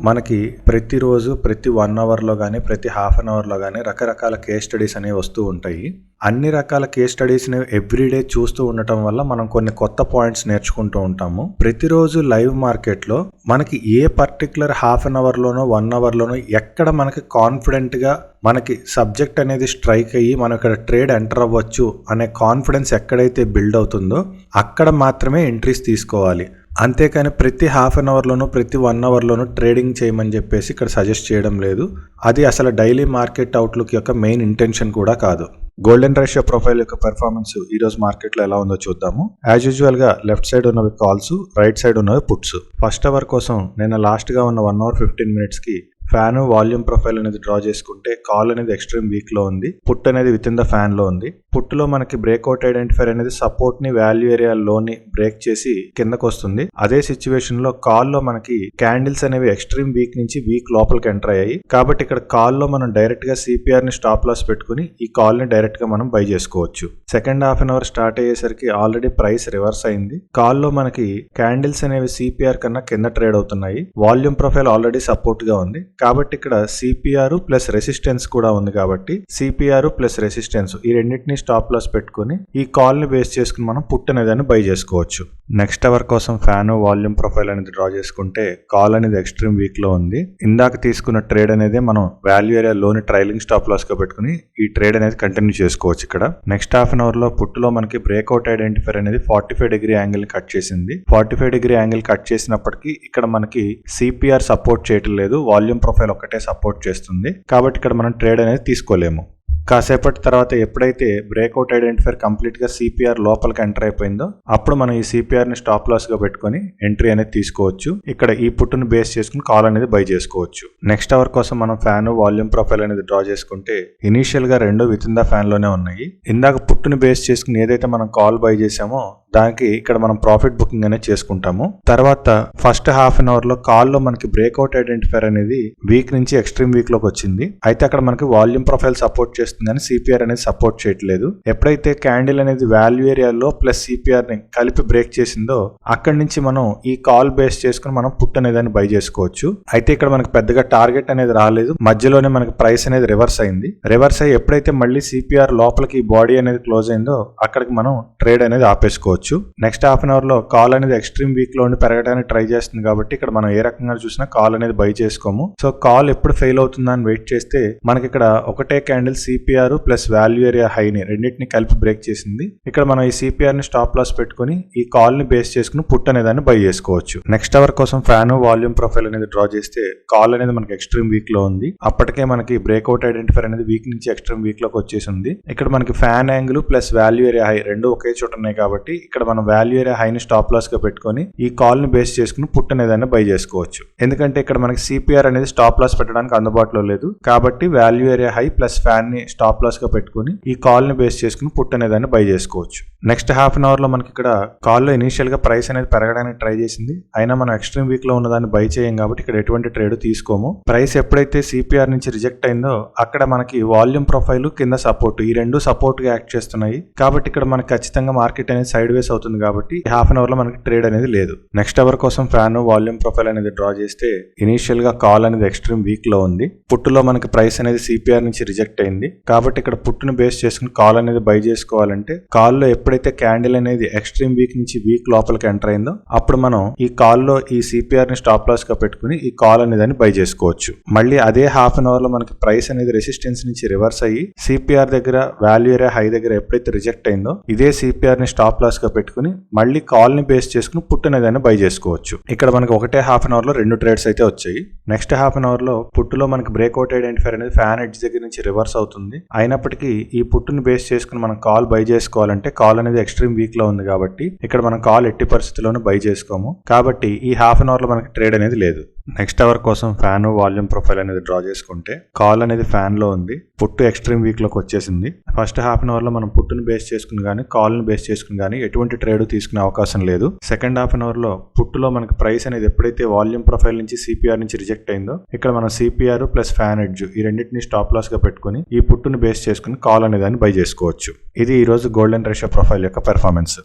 మనకి ప్రతిరోజు ప్రతి 1 అవర్లో కానీ ప్రతి హాఫ్ అన్ అవర్లో కానీ రకరకాల కేస్ స్టడీస్ అనేవి వస్తూ ఉంటాయి. అన్ని రకాల కేస్ స్టడీస్ని ఎవ్రీడే చూస్తూ ఉండటం వల్ల మనం కొన్ని కొత్త పాయింట్స్ నేర్చుకుంటూ ఉంటాము. ప్రతిరోజు లైవ్ మార్కెట్లో మనకి ఏ పర్టికులర్ హాఫ్ అన్ అవర్లోనో 1 అవర్లోనో ఎక్కడ మనకి కాన్ఫిడెంట్గా మనకి సబ్జెక్ట్ అనేది స్ట్రైక్ అయ్యి మనం ఇక్కడ ట్రేడ్ ఎంటర్ అవ్వచ్చు అనే కాన్ఫిడెన్స్ ఎక్కడైతే బిల్డ్ అవుతుందో అక్కడ మాత్రమే ఎంట్రీస్ తీసుకోవాలి. అంతేకాని ప్రతి హాఫ్ అన్ అవర్లోనూ ప్రతి 1 అవర్లోనూ ట్రేడింగ్ చేయమని చెప్పేసి ఇక్కడ సజెస్ట్ చేయడం లేదు. అది అసలు డైలీ మార్కెట్ అవుట్లుక్ యొక్క మెయిన్ ఇంటెన్షన్ కూడా కాదు. గోల్డెన్ రేషియో ప్రొఫైల్ యొక్క పెర్ఫార్మెన్స్ ఈ రోజు మార్కెట్లో ఎలా ఉందో చూద్దాము. యాజ్ యూజువల్ గా లెఫ్ట్ సైడ్ ఉన్నవి కాల్స్, రైట్ సైడ్ ఉన్నవి పుట్స్. ఫస్ట్ అవర్ కోసం నేను లాస్ట్ గా ఉన్న 1 అవర్ 15 minutes కి ఫ్యాన్ వాల్యూమ్ ప్రొఫైల్ అనేది డ్రా చేసుకుంటే కాల్ అనేది ఎక్స్ట్రీమ్ వీక్ లో ఉంది, పుట్ అనేది విత్ ఇన్ ద ఫ్యాన్ లో ఉంది. పుట్ లో మనకి బ్రేక్అవుట్ ఐడెంటిఫైర్ అనేది సపోర్ట్ ని వాల్యూ ఏరియా లోని బ్రేక్ చేసి కిందకు వస్తుంది. అదే సిచ్యువేషన్ లో కాల్ లో మనకి క్యాండిల్స్ అనేవి ఎక్స్ట్రీమ్ వీక్ నుంచి వీక్ లోపలికి ఎంటర్ అయ్యాయి. కాబట్టి ఇక్కడ కాల్ లో మనం డైరెక్ట్ గా సిపిఆర్ ని స్టాప్ లాస్ పెట్టుకుని ఈ కాల్ ని డైరెక్ట్ గా మనం బై చేసుకోవచ్చు. Second half an hour start అయ్యేసరికి ఆల్రెడీ ప్రైస్ రివర్స్ అయింది. కాల్ లో మనకి క్యాండిల్స్ అనేవి సిపిఆర్ కన్నా కింద ట్రేడ్ అవుతున్నాయి. వాల్యూమ్ ప్రొఫైల్ ఆల్రెడీ సపోర్ట్ గా ఉంది. కాబట్టి ఇక్కడ సిపిఆర్ ప్లస్ రెసిస్టెన్స్ కూడా ఉంది. కాబట్టి సిపిఆర్ ప్లస్ రెసిస్టెన్స్ ఈ రెండింటిని స్టాప్ లాస్ పెట్టుకుని ఈ కాల్ ని బేస్ చేసుకుని మనం పుట్ అనేది బై చేసుకోవచ్చు. నెక్స్ట్ అవర్ కోసం ఫ్యాన్ వాల్యూమ్ ప్రొఫైల్ అనేది డ్రా చేసుకుంటే కాల్ అనేది ఎక్స్ట్రీమ్ వీక్ లో ఉంది. ఇందాక తీసుకున్న ట్రేడ్ అనేది మనం వాల్యూ ఏరియా లోని ట్రైలింగ్ స్టాప్ లాస్ గా పెట్టుకుని ఈ ట్రేడ్ అనేది కంటిన్యూ చేసుకోవచ్చు. ఇక్కడ నెక్స్ట్ హాఫ్ అన్ అవర్ లో పుట్ లో మనకి బ్రేక్అవుట్ ఐడెంటిఫైర్ అనేది 45 degree యాంగిల్ కట్ చేసింది. 45 degree యాంగిల్ కట్ చేసినప్పటికీ ఇక్కడ మనకి సిపిఆర్ సపోర్ట్ చేయటం లేదు, వాల్యూమ్ ప్రొఫైల్ ఒక్కటే సపోర్ట్ చేస్తుంది. కాబట్టి ఇక్కడ మనం ట్రేడ్ అనేది తీసుకోలేము. కాసేపటి తర్వాత ఎప్పుడైతే బ్రేక్అవుట్ ఐడెంటిఫైర్ కంప్లీట్ గా సిపిఆర్ లోపలికి ఎంటర్ అయిపోయిందో అప్పుడు మనం ఈ సిపిఆర్ ని స్టాప్ లాస్ గా పెట్టుకుని ఎంట్రీ అనేది తీసుకోవచ్చు. ఇక్కడ ఈ పుట్టును బేస్ చేసుకుని కాల్ అనేది బై చేసుకోవచ్చు. నెక్స్ట్ అవర్ కోసం మనం ఫ్యాన్ వాల్యూమ్ ప్రొఫైల్ అనేది డ్రా చేసుకుంటే ఇనీషియల్ గా రెండు విత్ ఇన్ ద ఫ్యాన్ లోనే ఉన్నాయి. ఇందాక పుట్టును బేస్ చేసుకుని ఏదైతే మనం కాల్ బై చేసామో దానికి ఇక్కడ మనం ప్రాఫిట్ బుకింగ్ అనేది చేసుకుంటాము. తర్వాత ఫస్ట్ హాఫ్ అన్ అవర్ లో కాల్ లో మనకి బ్రేక్అవుట్ ఐడెంటిఫైర్ అనేది వీక్ నుంచి ఎక్స్ట్రీమ్ వీక్ లోకి వచ్చింది. అయితే అక్కడ మనకి వాల్యూమ్ ప్రొఫైల్ సపోర్ట్ చేస్తుందని సిపిఆర్ అనేది సపోర్ట్ చేయట్లేదు. ఎప్పుడైతే క్యాండిల్ అనేది వాల్యూ ఏరియాలో ప్లస్ సిపిఆర్ ని కలిపి బ్రేక్ చేసిందో అక్కడి నుంచి మనం ఈ కాల్ బేస్ చేసుకుని మనం పుట్ అనేది బై చేసుకోవచ్చు. అయితే ఇక్కడ మనకి పెద్దగా టార్గెట్ అనేది రాలేదు, మధ్యలోనే మనకి ప్రైస్ అనేది రివర్స్ అయింది. రివర్స్ అయ్యి ఎప్పుడైతే మళ్ళీ సిపిఆర్ లోపలికి బాడీ అనేది క్లోజ్ అయిందో అక్కడికి మనం ట్రేడ్ అనేది ఆపేసుకోవచ్చు. నెక్స్ట్ హాఫ్ అన్ అవర్ లో కాల్ అనేది ఎక్స్ట్రీమ్ వీక్ లో పెరగడానికి ట్రై చేస్తుంది. కాబట్టి ఇక్కడ మనం ఏ రకంగా చూసినా కాల్ అనేది బై చేసుకోము. సో కాల్ ఎప్పుడు ఫెయిల్ అవుతుందా అని వెయిట్ చేస్తే మనకి ఇక్కడ ఒకటే candle CPR plus value area హైని రెండింటిని కలిపి బ్రేక్ చేసింది. ఇక్కడ మనం ఈ సిపిఆర్ ని స్టాప్ లాస్ పెట్టుకుని ఈ కాల్ ని బేస్ చేసుకుని పుట్ అనేది బై చేసుకోవచ్చు. నెక్స్ట్ అవర్ కోసం ఫ్యాన్ వాల్యూమ్ ప్రొఫైల్ అనేది డ్రా చేస్తే కాల్ అనేది మనకి ఎక్స్ట్రీమ్ వీక్ లో ఉంది. అప్పటికే మనకి బ్రేక్అవుట్ ఐడెంటిఫైర్ అనేది వీక్ నుంచి ఎక్స్ట్రీమ్ వీక్ లోకి వచ్చేసింది. ఇక్కడ మనకి fan angle plus value area high రెండు ఒకే చోట ఉన్నాయి. కాబట్టి ఇక్కడ మనం వాల్యూ ఏరియా హైని స్టాప్ లాస్ గా పెట్టుకుని ఈ కాల్ ని బేస్ చేసుకుని పుట్ అనేది బై చేసుకోవచ్చు. ఎందుకంటే ఇక్కడ మనకి సిపిఆర్ అనేది స్టాప్ లాస్ పెట్టడానికి అందుబాటులో లేదు. కాబట్టి value area high plus fan ని స్టాప్ లాస్ గా పెట్టుకుని ఈ కాల్ ని బేస్ చేసుకుని పుట్ అనేది బై చేసుకోవచ్చు. నెక్స్ట్ హాఫ్ అన్ అవర్ లో మనకి ఇక్కడ కాల్ లో ఇనీషియల్ గా ప్రైస్ అనేది పెరగడానికి ట్రై చేసింది. అయినా మనం ఎక్స్ట్రీమ్ వీక్ లో ఉన్న దాన్ని బై చేయం కాబట్టి ఇక్కడ ఎటువంటి ట్రేడ్ తీసుకోము. ప్రైస్ ఎప్పుడైతే సిపిఆర్ నుంచి రిజెక్ట్ అయిందో అక్కడ మనకి వాల్యూమ్ ప్రొఫైల్ కింద సపోర్ట్ ఈ రెండు సపోర్ట్ గా యాక్ట్ చేస్తున్నాయి. కాబట్టి ఇక్కడ మనకి ఖచ్చితంగా మార్కెట్ అనేది సైడ్ వేస్ అవుతుంది. కాబట్టి హాఫ్ అన్ అవర్ లో మనకి ట్రేడ్ అనేది లేదు. నెక్స్ట్ అవర్ కోసం ఫ్యాన్ వాల్యూమ్ ప్రొఫైల్ అనేది డ్రా చేస్తే ఇనీషియల్ గా కాల్ అనేది ఎక్స్ట్రీమ్ వీక్ లో ఉంది. పుట్టులో మనకి ప్రైస్ అనేది సిపిఆర్ నుంచి రిజెక్ట్ అయింది. కాబట్టి ఇక్కడ పుట్టును బేస్ చేసుకుని కాల్ అనేది బై చేసుకోవాలంటే కాల్ లో ఎప్పుడైతే క్యాండిల్ అనేది ఎక్స్ట్రీమ్ వీక్ నుంచి వీక్ లోపలికి ఎంటర్ అయిందో అప్పుడు మనం ఈ కాల్ లో ఈ సిపిఆర్ ని స్టాప్ లాస్ గా పెట్టుకుని ఈ కాల్ అనేది బై చేసుకోవచ్చు. మళ్ళీ అదే హాఫ్ అన్ అవర్ లో మనకి ప్రైస్ అనేది రెసిస్టెన్స్ నుంచి రివర్స్ అయ్యి సిపిఆర్ దగ్గర వాల్యూ ఏరియా హై దగ్గర ఎప్పుడైతే రిజెక్ట్ అయిందో ఇదే సిపిఆర్ ని స్టాప్ లాస్ గా పెట్టుకుని మళ్ళీ కాల్ ని బేస్ చేసుకుని పుట్ అనేది బై చేసుకోవచ్చు. ఇక్కడ మనకి ఒకటే హాఫ్ అన్ అవర్ లో రెండు ట్రేడ్స్ అయితే వచ్చాయి. నెక్స్ట్ హాఫ్ అన్ అవర్ లో పుట్టులో మనకి బ్రేక్అవుట్ ఐడెంటిఫైర్ అనేది ఫ్యాన్ ఎడ్జ్ దగ్గర నుంచి రివర్స్ అవుతుంది. అయినప్పటికీ ఈ పుట్టుని బేస్ చేసుకుని మనం కాల్ బై చేసుకోవాలంటే కాల్ అనేది ఎక్స్ట్రీమ్ వీక్ లో ఉంది. కాబట్టి ఇక్కడ మనం కాల్ ఎట్టి పరిస్థితుల్లోనూ బై చేసుకోము. కాబట్టి ఈ హాఫ్ అన్ అవర్ లో మనకి ట్రేడ్ అనేది లేదు. నెక్స్ట్ అవర్ కోసం ఫ్యాన్ వాల్యూమ్ ప్రొఫైల్ అనేది డ్రా చేసుకుంటే కాల్ అనేది ఫ్యాన్ లో ఉంది, పుట్టు ఎక్స్ట్రీమ్ వీక్ లోకి వచ్చేసింది. ఫస్ట్ హాఫ్ అన్ అవర్ లో మనం పుట్టుని బేస్ చేసుకుని కానీ కాల్ ని బేస్ చేసుకుని కానీ ఎటువంటి ట్రేడ్ తీసుకునే అవకాశం లేదు. సెకండ్ హాఫ్ అన్ అవర్ లో పుట్టులో మనకి ప్రైస్ అనేది ఎప్పుడైతే వాల్యూమ్ ప్రొఫైల్ నుంచి సిపిఆర్ నుంచి రిజెక్ట్ అయిందో ఇక్కడ మనం సిపిఆర్ ప్లస్ ఫ్యాన్ ఎడ్జ్ ఈ రెండింటిని స్టాప్ లాస్ గా పెట్టుకుని ఈ పుట్టుని బేస్ చేసుకుని కాల్ అనేది బై చేసుకోవచ్చు. ఇది ఈ రోజు గోల్డెన్ రేషియో ప్రొఫైల్ యొక్క పెర్ఫార్మెన్స్.